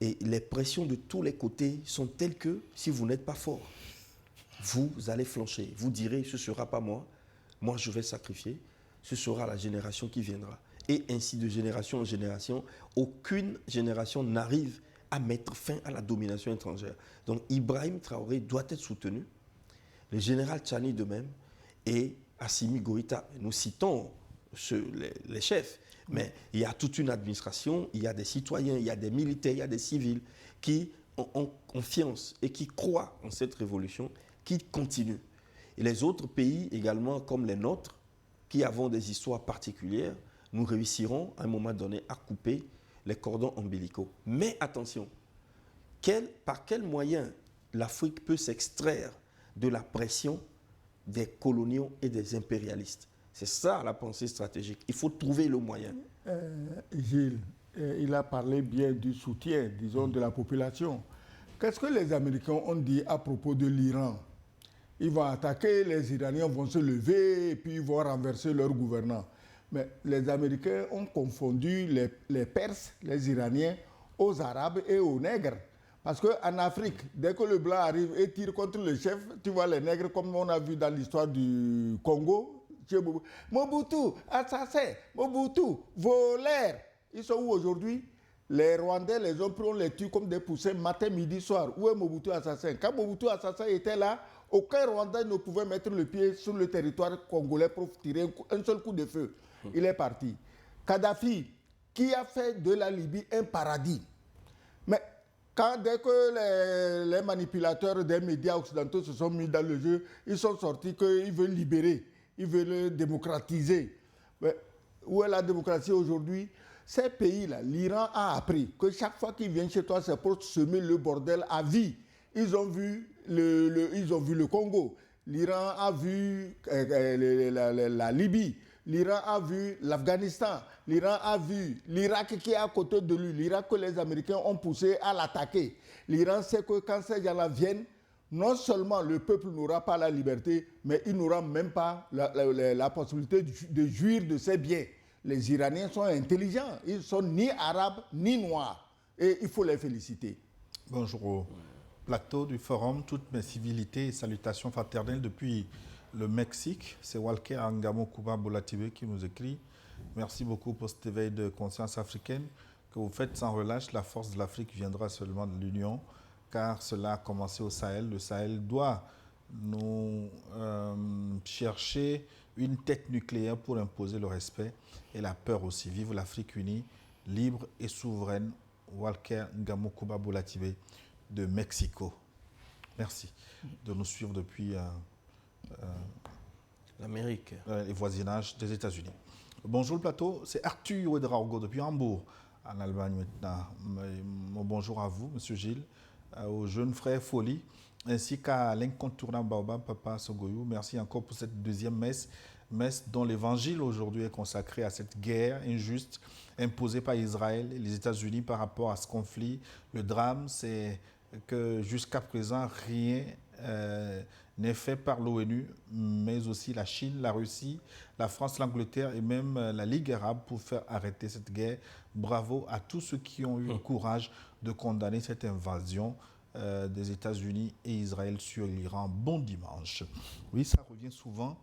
[SPEAKER 2] Et les pressions de tous les côtés sont telles que si vous n'êtes pas fort, vous allez flancher. Vous direz, ce ne sera pas moi, moi je vais sacrifier, ce sera la génération qui viendra. Et ainsi de génération en génération, aucune génération n'arrive à mettre fin à la domination étrangère. Donc Ibrahim Traoré doit être soutenu, le général Tchani de même, et Assimi Goïta. Nous citons les chefs, mais il y a toute une administration, il y a des citoyens, il y a des militaires, il y a des civils qui ont confiance et qui croient en cette révolution, qui continuent. Et les autres pays également, comme les nôtres, qui avons des histoires particulières, nous réussirons à un moment donné à couper les cordons ombilicaux. Mais attention, par quel moyen l'Afrique peut s'extraire de la pression des coloniaux et des impérialistes. C'est ça la pensée stratégique. Il faut trouver le moyen.
[SPEAKER 3] Gilles, il a parlé bien du soutien, disons, de la population. Qu'est-ce que les Américains ont dit à propos de l'Iran? Ils vont attaquer, les Iraniens vont se lever et puis ils vont renverser leur gouvernant. Mais les Américains ont confondu les Perses, les Iraniens, aux Arabes et aux Nègres. Parce qu'en Afrique, dès que le blanc arrive et tire contre le chef, tu vois les nègres, comme on a vu dans l'histoire du Congo, Mobutu, assassin, Mobutu, voleur. Ils sont où aujourd'hui? Les Rwandais les ont pris, on les tue comme des poussins matin, midi, soir. Où est Mobutu assassin? Quand Mobutu assassin était là, aucun Rwandais ne pouvait mettre le pied sur le territoire congolais pour tirer un seul coup de feu. Il est parti. Kadhafi, qui a fait de la Libye un paradis. Mais dès que les manipulateurs des médias occidentaux se sont mis dans le jeu, ils sont sortis qu'ils veulent libérer, ils veulent démocratiser. Mais où est la démocratie aujourd'hui? Ces pays-là, l'Iran a appris que chaque fois qu'ils viennent chez toi, c'est pour semer le bordel à vie. Ils ont vu le Congo, l'Iran a vu la Libye, l'Iran a vu l'Afghanistan, l'Iran a vu l'Irak qui est à côté de lui, l'Irak que les Américains ont poussé à l'attaquer. L'Iran sait que quand ces gens-là viennent, non seulement le peuple n'aura pas la liberté, mais il n'aura même pas la possibilité de jouir de ses biens. Les Iraniens sont intelligents, ils ne sont ni arabes ni noirs. Et il faut les féliciter.
[SPEAKER 1] Bonjour au plateau du forum, toutes mes civilités et salutations fraternelles depuis le Mexique. C'est Walker Angamo Kuba Bolatibé qui nous écrit. Merci beaucoup pour cet éveil de conscience africaine que vous faites sans relâche. La force de l'Afrique viendra seulement de l'Union, car cela a commencé au Sahel. Le Sahel doit nous chercher une tête nucléaire pour imposer le respect et la peur aussi. Vive l'Afrique unie, libre et souveraine. Walker Ngamo Kuba Bolatibé de Mexico. Merci de nous suivre depuis
[SPEAKER 2] l'Amérique,
[SPEAKER 1] les voisinages des États-Unis. Bonjour le plateau, c'est Arthur Ouedraogo depuis Hambourg, en Allemagne maintenant. Bonjour à vous, Monsieur Gilles, aux jeunes frères Folie, ainsi qu'à l'incontournable Baobab, Papa Sogoyou. Merci encore pour cette deuxième messe dont l'évangile aujourd'hui est consacré à cette guerre injuste imposée par Israël et les États-Unis par rapport à ce conflit. Le drame, c'est que jusqu'à présent, rien n'est fait par l'ONU, mais aussi la Chine, la Russie, la France, l'Angleterre et même la Ligue arabe pour faire arrêter cette guerre. Bravo à tous ceux qui ont eu le courage de condamner cette invasion des États-Unis et Israël sur l'Iran. Bon dimanche. Oui, ça revient souvent.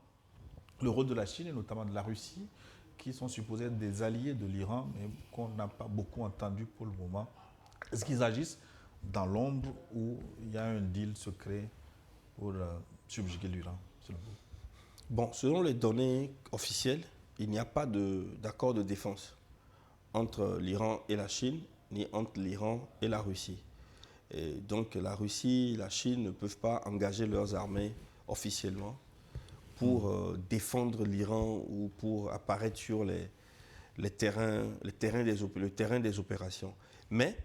[SPEAKER 1] Le rôle de la Chine et notamment de la Russie, qui sont supposés être des alliés de l'Iran, mais qu'on n'a pas beaucoup entendu pour le moment. Est-ce qu'ils agissent dans l'ombre où il y a un deal secret pour subjuguer l'Iran, selon vous?
[SPEAKER 2] Bon, selon les données officielles, il n'y a pas d'accord de défense entre l'Iran et la Chine, ni entre l'Iran et la Russie. Et donc la Russie et la Chine ne peuvent pas engager leurs armées officiellement pour défendre l'Iran ou pour apparaître sur le terrain des opérations. Mais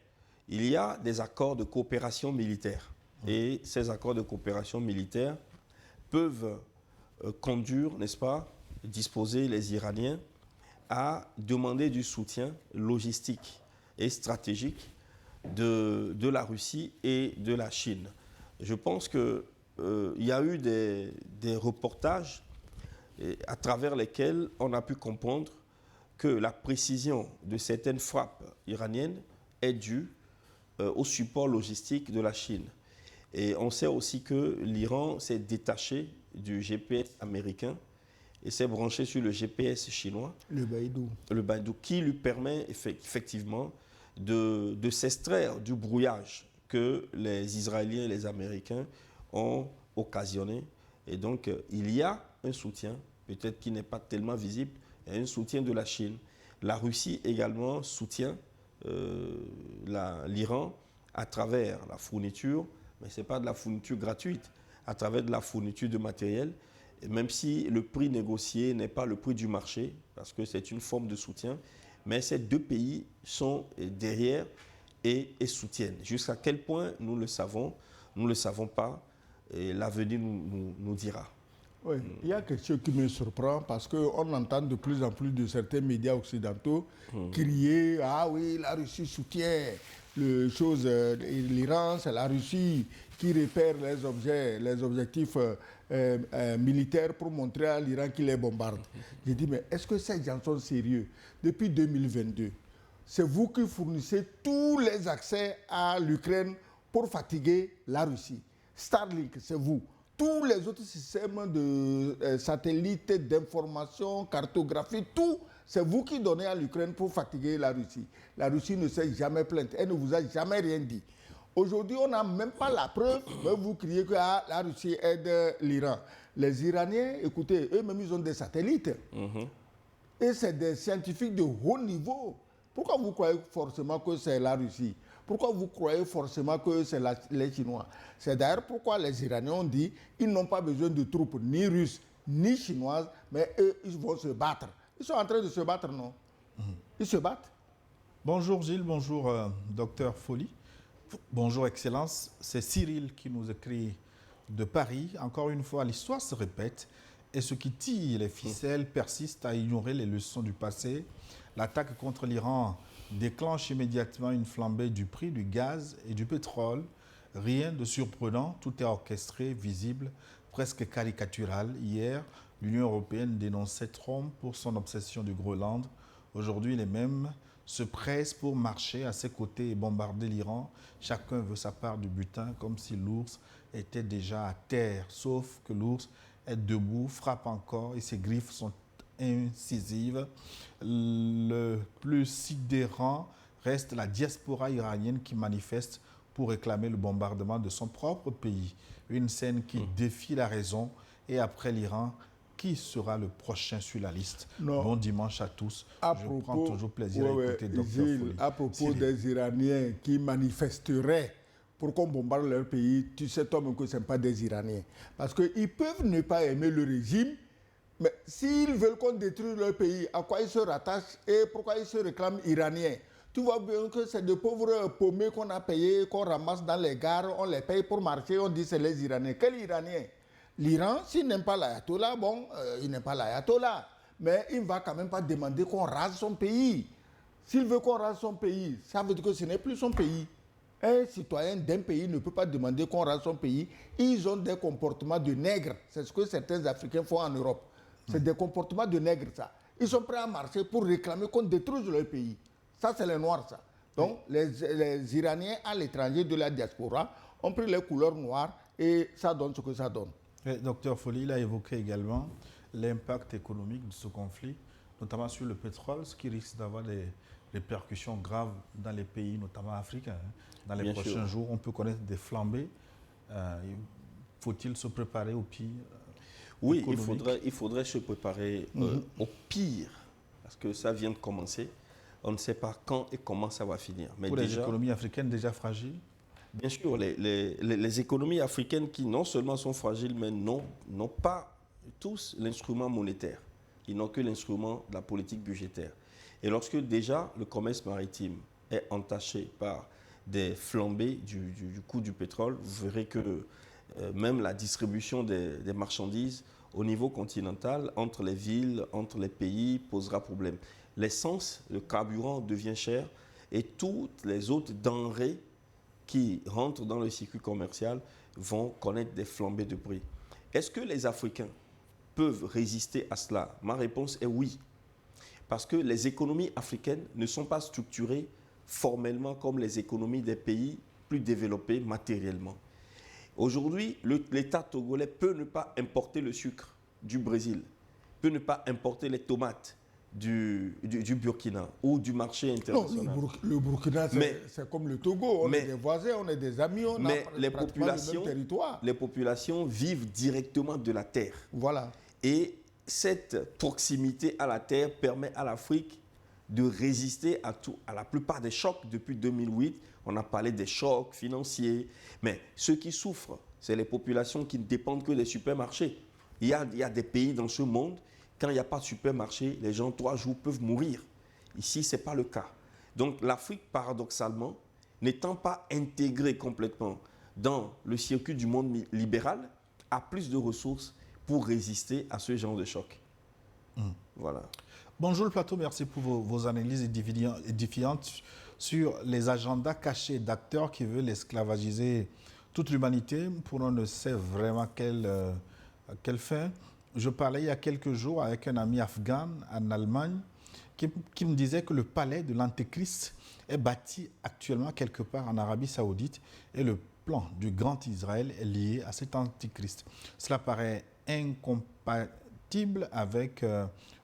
[SPEAKER 2] il y a des accords de coopération militaire. Et ces accords de coopération militaire peuvent conduire, n'est-ce pas, disposer les Iraniens à demander du soutien logistique et stratégique de la Russie et de la Chine. Je pense qu'il y a eu des reportages à travers lesquels on a pu comprendre que la précision de certaines frappes iraniennes est due au support logistique de la Chine. Et on sait aussi que l'Iran s'est détaché du GPS américain et s'est branché sur le GPS chinois,
[SPEAKER 3] le
[SPEAKER 2] Beidou, qui lui permet effectivement de s'extraire du brouillage que les Israéliens et les Américains ont occasionné. Et donc, il y a un soutien, peut-être qui n'est pas tellement visible, un soutien de la Chine. La Russie également soutient l'Iran à travers la fourniture, mais ce n'est pas de la fourniture gratuite, à travers de la fourniture de matériel, et même si le prix négocié n'est pas le prix du marché, parce que c'est une forme de soutien, mais ces deux pays sont derrière et soutiennent. Jusqu'à quel point, nous le savons pas, et l'avenir nous dira.
[SPEAKER 3] Oui, il y a quelque chose qui me surprend parce qu'on entend de plus en plus de certains médias occidentaux crier « Ah oui, la Russie soutient l'Iran, c'est la Russie qui repère les objectifs militaires pour montrer à l'Iran qu'il les bombarde. » J'ai dit « Mais est-ce que ces gens sont sérieux? Depuis 2022, c'est vous qui fournissez tous les accès à l'Ukraine pour fatiguer la Russie. Starlink, c'est vous. Tous les autres systèmes de satellites, d'information, cartographie, tout, c'est vous qui donnez à l'Ukraine pour fatiguer la Russie. La Russie ne s'est jamais plainte, elle ne vous a jamais rien dit. Aujourd'hui, on n'a même pas la preuve, mais vous criez que la Russie aide l'Iran. Les Iraniens, écoutez, eux-mêmes, ils ont des satellites. Et c'est des scientifiques de haut niveau. Pourquoi vous croyez forcément que c'est la Russie? Pourquoi vous croyez forcément que c'est les Chinois? C'est d'ailleurs pourquoi les Iraniens ont dit qu'ils n'ont pas besoin de troupes ni russes ni chinoises, mais eux, ils vont se battre. Ils sont en train de se battre, non? Ils se battent.
[SPEAKER 1] Bonjour Gilles, bonjour docteur Folly. Bonjour Excellence, c'est Cyril qui nous écrit de Paris. Encore une fois, l'histoire se répète et ceux qui tirent les ficelles persistent à ignorer les leçons du passé. L'attaque contre l'Iran déclenche immédiatement une flambée du prix du gaz et du pétrole. Rien de surprenant, tout est orchestré, visible, presque caricatural. Hier, l'Union européenne dénonçait Trump pour son obsession du Groenland. Aujourd'hui, les mêmes se pressent pour marcher à ses côtés et bombarder l'Iran. Chacun veut sa part du butin, comme si l'ours était déjà à terre. Sauf que l'ours est debout, frappe encore et ses griffes sont incisive. Le plus sidérant reste la diaspora iranienne qui manifeste pour réclamer le bombardement de son propre pays. Une scène qui défie la raison. Et après l'Iran, qui sera le prochain sur la liste? Bon dimanche à tous. Je prends toujours plaisir à écouter Dr. Folly.
[SPEAKER 3] À propos des Iraniens qui manifesteraient pour qu'on bombarde leur pays, tu sais toi-même que ce ne sont pas des Iraniens. Parce qu'ils peuvent ne pas aimer le régime, mais s'ils veulent qu'on détruise leur pays, à quoi ils se rattachent et pourquoi ils se réclament iraniens? Tu vois bien que c'est de pauvres paumés qu'on a payés, qu'on ramasse dans les gares, on les paye pour marcher, on dit c'est les Iraniens. Quels Iraniens? L'Iran, s'il n'aime pas l'ayatollah, bon, il n'aime pas l'ayatollah. Mais il ne va quand même pas demander qu'on rase son pays. S'il veut qu'on rase son pays, ça veut dire que ce n'est plus son pays. Un citoyen d'un pays ne peut pas demander qu'on rase son pays. Ils ont des comportements de nègres. C'est ce que certains Africains font en Europe. C'est des comportements de nègres, ça. Ils sont prêts à marcher pour réclamer qu'on détruise leur pays. Ça, c'est les Noirs, ça. Donc, les Iraniens à l'étranger de la diaspora ont pris les couleurs noires et ça donne ce que ça donne.
[SPEAKER 1] Docteur Folly, il a évoqué également l'impact économique de ce conflit, notamment sur le pétrole, ce qui risque d'avoir des répercussions graves dans les pays, notamment africains. Dans les prochains jours, on peut connaître des flambées. Faut-il se préparer au pire?
[SPEAKER 2] Oui, il faudrait se préparer au pire, parce que ça vient de commencer. On ne sait pas quand et comment ça va finir. Mais
[SPEAKER 1] pour les économies africaines déjà fragiles?
[SPEAKER 2] Bien sûr, les économies africaines qui non seulement sont fragiles, mais n'ont pas tous l'instrument monétaire. Ils n'ont que l'instrument de la politique budgétaire. Et lorsque déjà le commerce maritime est entaché par des flambées du coût du pétrole, vous verrez que même la distribution des marchandises au niveau continental, entre les villes, entre les pays, posera problème. L'essence, le carburant devient cher et toutes les autres denrées qui rentrent dans le circuit commercial vont connaître des flambées de prix. Est-ce que les Africains peuvent résister à cela? Ma réponse est oui. Parce que les économies africaines ne sont pas structurées formellement comme les économies des pays plus développés matériellement. Aujourd'hui, l'État togolais peut ne pas importer le sucre du Brésil, peut ne pas importer les tomates du Burkina ou du marché international.
[SPEAKER 3] Non, le Burkina, c'est comme le Togo. On est des voisins, on est des amis, on a pratiquement le même territoire.
[SPEAKER 2] Les populations vivent directement de la terre.
[SPEAKER 3] Voilà.
[SPEAKER 2] Et cette proximité à la terre permet à l'Afrique de résister à la plupart des chocs depuis 2008. On a parlé des chocs financiers. Mais ceux qui souffrent, c'est les populations qui ne dépendent que des supermarchés. Il y a des pays dans ce monde, quand il n'y a pas de supermarché, les gens 3 jours peuvent mourir. Ici, ce n'est pas le cas. Donc l'Afrique, paradoxalement, n'étant pas intégrée complètement dans le circuit du monde libéral, a plus de ressources pour résister à ce genre de choc. Voilà.
[SPEAKER 1] Bonjour le plateau, merci pour vos analyses édifiantes sur les agendas cachés d'acteurs qui veulent esclavagiser toute l'humanité pour on ne sait vraiment quelle fin. Je parlais il y a quelques jours avec un ami afghan en Allemagne qui me disait que le palais de l'Antéchrist est bâti actuellement quelque part en Arabie Saoudite et le plan du grand Israël est lié à cet Antéchrist. Cela paraît incompatible avec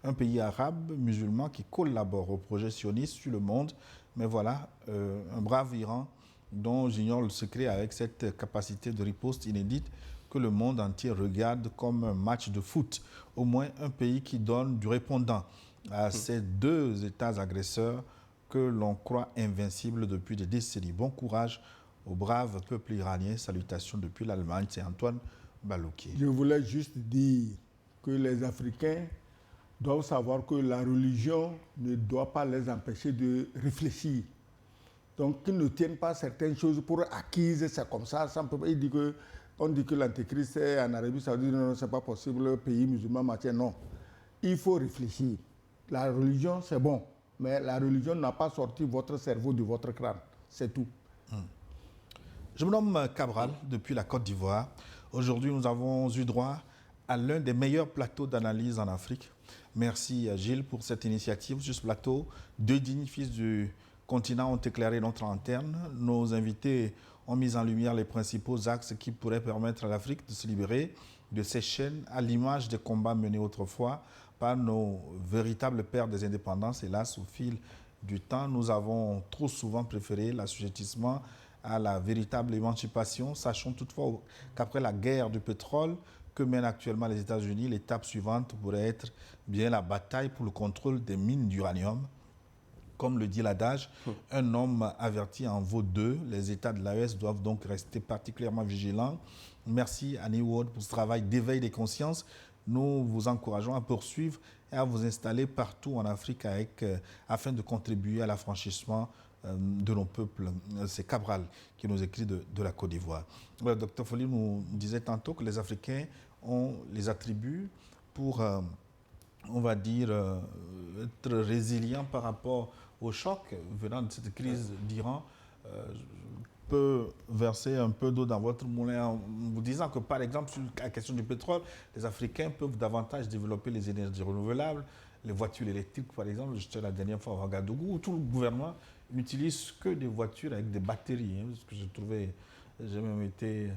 [SPEAKER 1] un pays arabe musulman qui collabore au projet sioniste sur le monde. Mais voilà, un brave Iran dont j'ignore le secret avec cette capacité de riposte inédite que le monde entier regarde comme un match de foot. Au moins un pays qui donne du répondant à ces deux États agresseurs que l'on croit invincibles depuis des décennies. Bon courage au brave peuple iranien. Salutations depuis l'Allemagne. C'est Antoine Balouki.
[SPEAKER 3] Je voulais juste dire que les Africains doivent savoir que la religion ne doit pas les empêcher de réfléchir. Donc, qu'ils ne tiennent pas certaines choses pour acquises, c'est comme ça. On dit que l'Antéchrist est en Arabie Saoudite, non, ce n'est pas possible, pays musulman, machin, non. Il faut réfléchir. La religion, c'est bon, mais la religion n'a pas sorti votre cerveau de votre crâne. C'est tout.
[SPEAKER 1] Je me nomme Cabral, depuis la Côte d'Ivoire. Aujourd'hui, nous avons eu droit à l'un des meilleurs plateaux d'analyse en Afrique. Merci à Gilles pour cette initiative. Sur ce plateau, deux dignes fils du continent ont éclairé notre lanterne. Nos invités ont mis en lumière les principaux axes qui pourraient permettre à l'Afrique de se libérer de ces chaînes à l'image des combats menés autrefois par nos véritables pères des indépendances. Hélas, au fil du temps, nous avons trop souvent préféré l'assujettissement à la véritable émancipation. Sachons toutefois qu'après la guerre du pétrole que mènent actuellement les États-Unis, l'étape suivante pourrait être bien la bataille pour le contrôle des mines d'uranium. Comme le dit l'adage, un homme averti en vaut deux. Les États de l'AES doivent donc rester particulièrement vigilants. Merci à New World pour ce travail d'éveil des consciences. Nous vous encourageons à poursuivre et à vous installer partout en Afrique afin de contribuer à l'affranchissement de nos peuples. C'est Cabral qui nous écrit de la Côte d'Ivoire. Le docteur Folly nous disait tantôt que les Africains ont les attributs pour, on va dire, être résilients par rapport au choc venant de cette crise d'Iran. Peut verser un peu d'eau dans votre moulin en vous disant que, par exemple, sur la question du pétrole, les Africains peuvent davantage développer les énergies renouvelables, les voitures électriques, par exemple. J'étais la dernière fois à Ouagadougou, où tout le gouvernement n'utilise que des voitures avec des batteries. Ce que j'ai même été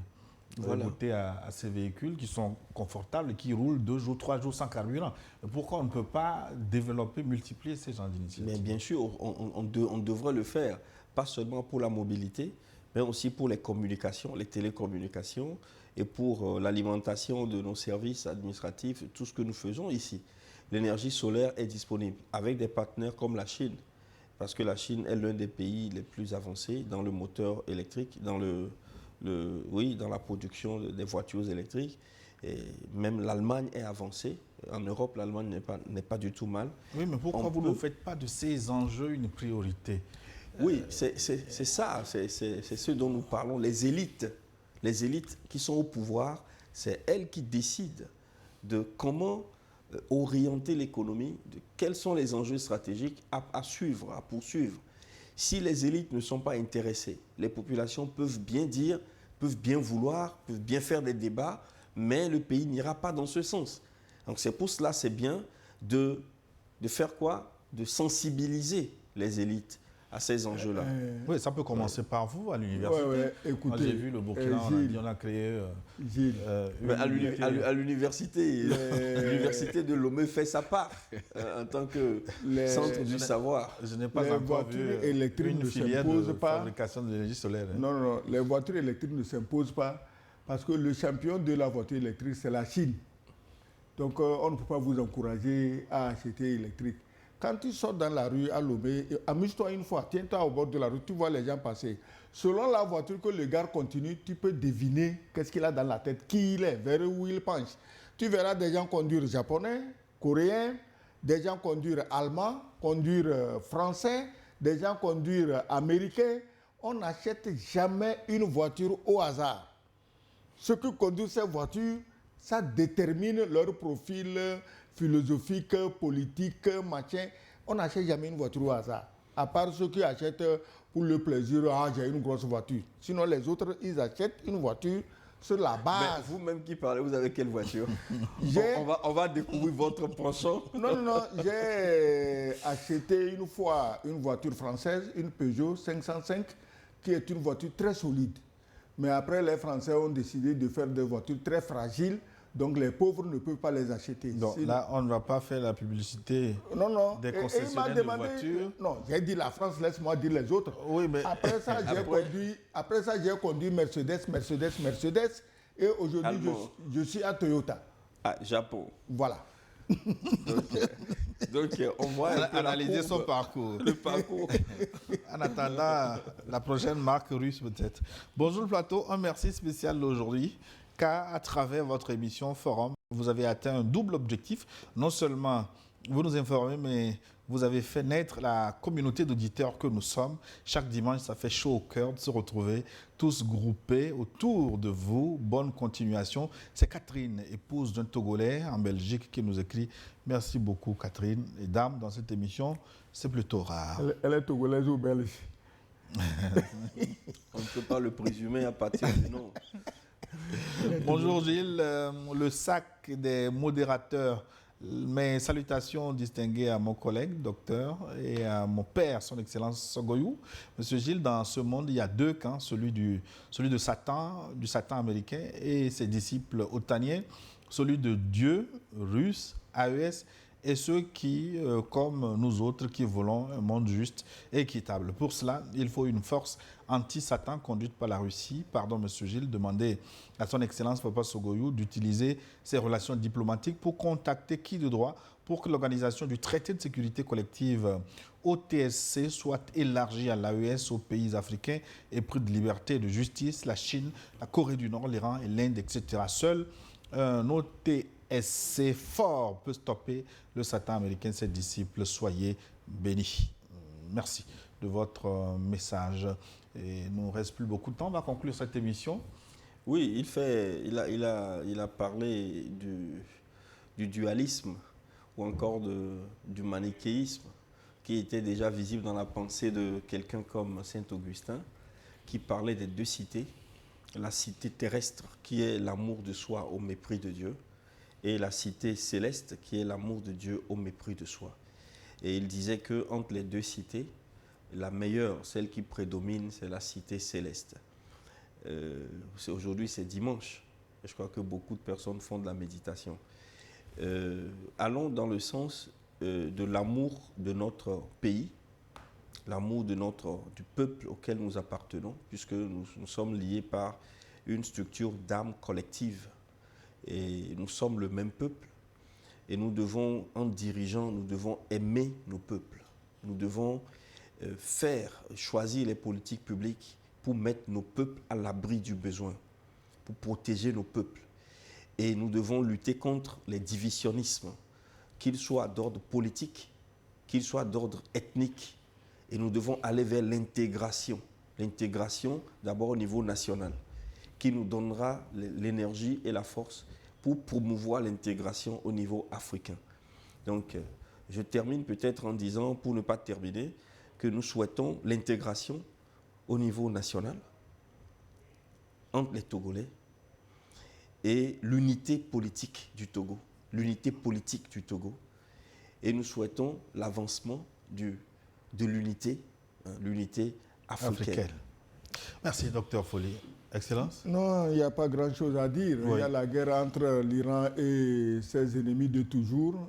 [SPEAKER 1] goûté à ces véhicules qui sont confortables et qui roulent 2 jours, 3 jours sans carburant. Mais pourquoi on ne peut pas développer, multiplier ces genres d'initiatives?
[SPEAKER 2] Mais bien sûr, on devrait le faire, pas seulement pour la mobilité, mais aussi pour les communications, les télécommunications et pour l'alimentation de nos services administratifs, tout ce que nous faisons ici. L'énergie solaire est disponible avec des partenaires comme la Chine, parce que la Chine est l'un des pays les plus avancés dans le moteur électrique, dans la production des voitures électriques. Et même l'Allemagne est avancée. En Europe, l'Allemagne n'est pas du tout mal.
[SPEAKER 1] Oui, mais pourquoi vous ne faites pas de ces enjeux une priorité?
[SPEAKER 2] Oui, c'est ça, c'est ce dont nous parlons. Les élites qui sont au pouvoir, c'est elles qui décident de comment orienter l'économie, de quels sont les enjeux stratégiques à suivre, à poursuivre. Si les élites ne sont pas intéressées, les populations peuvent bien dire, peuvent bien vouloir, peuvent bien faire des débats, mais le pays n'ira pas dans ce sens. Donc c'est pour cela, c'est bien de faire quoi? De sensibiliser les élites à ces enjeux-là.
[SPEAKER 1] Oui, ça peut commencer par vous à l'université.
[SPEAKER 3] Écoutez,
[SPEAKER 1] moi, j'ai vu le Burkina, on a créé...
[SPEAKER 2] à l'université, l'université de Lomé fait sa part en tant que centre du savoir.
[SPEAKER 1] Je n'ai pas encore vu une filière de fabrication de l'énergie solaire.
[SPEAKER 3] Non, les voitures électriques ne s'imposent pas parce que le champion de la voiture électrique, c'est la Chine. Donc, on ne peut pas vous encourager à acheter électrique. Quand tu sors dans la rue à Lomé, amuse-toi une fois, tiens-toi au bord de la rue, tu vois les gens passer. Selon la voiture que le gars continue, tu peux deviner qu'est-ce qu'il a dans la tête, qui il est, vers où il penche. Tu verras des gens conduire japonais, coréens, des gens conduire allemands, conduire français, des gens conduire américains. On n'achète jamais une voiture au hasard. Ceux qui conduisent ces voitures, ça détermine leur profil philosophique, politique, machin. On n'achète jamais une voiture au hasard. À part ceux qui achètent pour le plaisir, j'ai une grosse voiture. Sinon, les autres, ils achètent une voiture sur la base.
[SPEAKER 2] Mais vous-même qui parlez, vous avez quelle voiture?
[SPEAKER 3] J'ai-
[SPEAKER 2] on va découvrir votre penchant.
[SPEAKER 3] Non, j'ai acheté une fois une voiture française, une Peugeot 505, qui est une voiture très solide. Mais après, les Français ont décidé de faire des voitures très fragiles, donc les pauvres ne peuvent pas les acheter.
[SPEAKER 1] Donc
[SPEAKER 3] Sinon-
[SPEAKER 1] là, on ne va pas faire la publicité
[SPEAKER 3] non.
[SPEAKER 1] des
[SPEAKER 3] Et il m'a
[SPEAKER 1] concessionnaires de
[SPEAKER 3] demandé.
[SPEAKER 1] voitures.
[SPEAKER 3] Non, j'ai dit la France, laisse-moi dire les autres.
[SPEAKER 1] Oui, mais
[SPEAKER 3] Après ça, j'ai conduit Mercedes. Et aujourd'hui,
[SPEAKER 2] Allemand.
[SPEAKER 3] je suis à Toyota.
[SPEAKER 2] Ah, Japon.
[SPEAKER 3] Voilà.
[SPEAKER 2] Donc, on voit un peu la
[SPEAKER 1] analyser son
[SPEAKER 2] courbe,
[SPEAKER 1] parcours.
[SPEAKER 2] le parcours.
[SPEAKER 1] En attendant la prochaine marque russe peut-être. Bonjour le plateau, un merci spécial aujourd'hui car à travers votre émission Forum, vous avez atteint un double objectif. Non seulement vous nous informez, mais vous avez fait naître la communauté d'auditeurs que nous sommes. Chaque dimanche, ça fait chaud au cœur de se retrouver tous groupés autour de vous. Bonne continuation. C'est Catherine, épouse d'un Togolais en Belgique, qui nous écrit. Merci beaucoup Catherine. Et dame, dans cette émission, c'est plutôt rare.
[SPEAKER 3] Elle est togolaise ou belge?
[SPEAKER 2] On ne peut pas le présumer à partir du nom.
[SPEAKER 1] Bonjour Gilles, le sac des modérateurs. Mes salutations distinguées à mon collègue, docteur, et à mon père, son Excellence Sogoyou. Monsieur Gilles, dans ce monde, il y a deux camps, celui de Satan, du Satan américain et ses disciples otaniens, celui de Dieu, russe, AES, et ceux qui, comme nous autres, qui voulons un monde juste et équitable. Pour cela, il faut une force anti-Satan conduite par la Russie. Pardon, Monsieur Gilles, demandez à son Excellence Papa Sogoyou d'utiliser ses relations diplomatiques pour contacter qui de droit pour que l'organisation du traité de sécurité collective OTSC soit élargie à l'AES, aux pays africains épris de liberté et de justice, la Chine, la Corée du Nord, l'Iran et l'Inde, etc. Seul un OTSC fort peut stopper le Satan américain, ses disciples. Soyez bénis. Merci de votre message. Et il ne nous reste plus beaucoup de temps. On va conclure cette émission.
[SPEAKER 2] Oui, il a parlé du dualisme ou encore du manichéisme qui était déjà visible dans la pensée de quelqu'un comme Saint-Augustin, qui parlait des deux cités. La cité terrestre qui est l'amour de soi au mépris de Dieu et la cité céleste qui est l'amour de Dieu au mépris de soi. Et il disait que entre les deux cités, la meilleure, celle qui prédomine, c'est la cité céleste. Aujourd'hui, c'est dimanche. Et je crois que beaucoup de personnes font de la méditation. Allons dans le sens de l'amour de notre pays, l'amour du peuple auquel nous appartenons, puisque nous sommes liés par une structure d'âme collective. Et nous sommes le même peuple. Et nous devons, en dirigeant, nous devons aimer nos peuples. Nous devons choisir les politiques publiques pour mettre nos peuples à l'abri du besoin, pour protéger nos peuples. Et nous devons lutter contre les divisionnismes, qu'ils soient d'ordre politique, qu'ils soient d'ordre ethnique. Et nous devons aller vers l'intégration. L'intégration d'abord au niveau national, qui nous donnera l'énergie et la force pour promouvoir l'intégration au niveau africain. Donc, je termine peut-être en disant, pour ne pas terminer, que nous souhaitons l'intégration au niveau national entre les Togolais et l'unité politique du Togo. L'unité politique du Togo. Et nous souhaitons l'avancement de l'unité, l'unité africaine.
[SPEAKER 3] Merci,
[SPEAKER 1] Docteur Folly. Excellence.
[SPEAKER 3] Non, il n'y a pas grand-chose à dire. Oui. Il y a la guerre entre l'Iran et ses ennemis de toujours,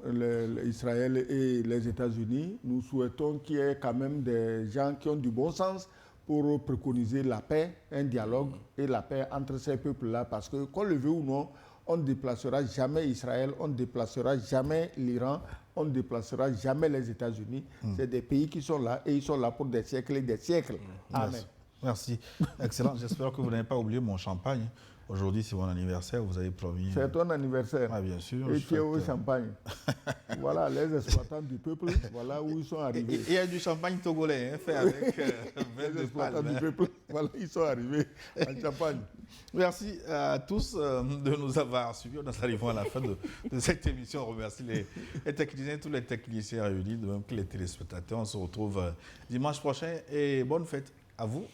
[SPEAKER 3] Israël et les États-Unis. Nous souhaitons qu'il y ait quand même des gens qui ont du bon sens pour préconiser la paix, un dialogue et la paix entre ces peuples-là. Parce que, qu'on le veut ou non, on ne déplacera jamais Israël, on ne déplacera jamais l'Iran, on ne déplacera jamais les États-Unis. C'est des pays qui sont là et ils sont là pour des siècles et des siècles. Amen.
[SPEAKER 1] Merci. Excellent. J'espère que vous n'avez pas oublié mon champagne. Aujourd'hui, c'est mon anniversaire, vous avez promis.
[SPEAKER 3] C'est ton anniversaire.
[SPEAKER 1] Ah, bien sûr.
[SPEAKER 3] Et tu es au champagne. Voilà, les exploitants du peuple, voilà où ils sont arrivés.
[SPEAKER 1] Il y a du champagne togolais, hein, fait avec
[SPEAKER 3] Les exploitants du peuple, voilà, ils sont arrivés en Champagne.
[SPEAKER 1] Merci à tous de nous avoir suivis. Nous arrivons à la fin de cette émission. On remercie les techniciens, tous les techniciens réunis, de même que les téléspectateurs. On se retrouve dimanche prochain et bonne fête à vous.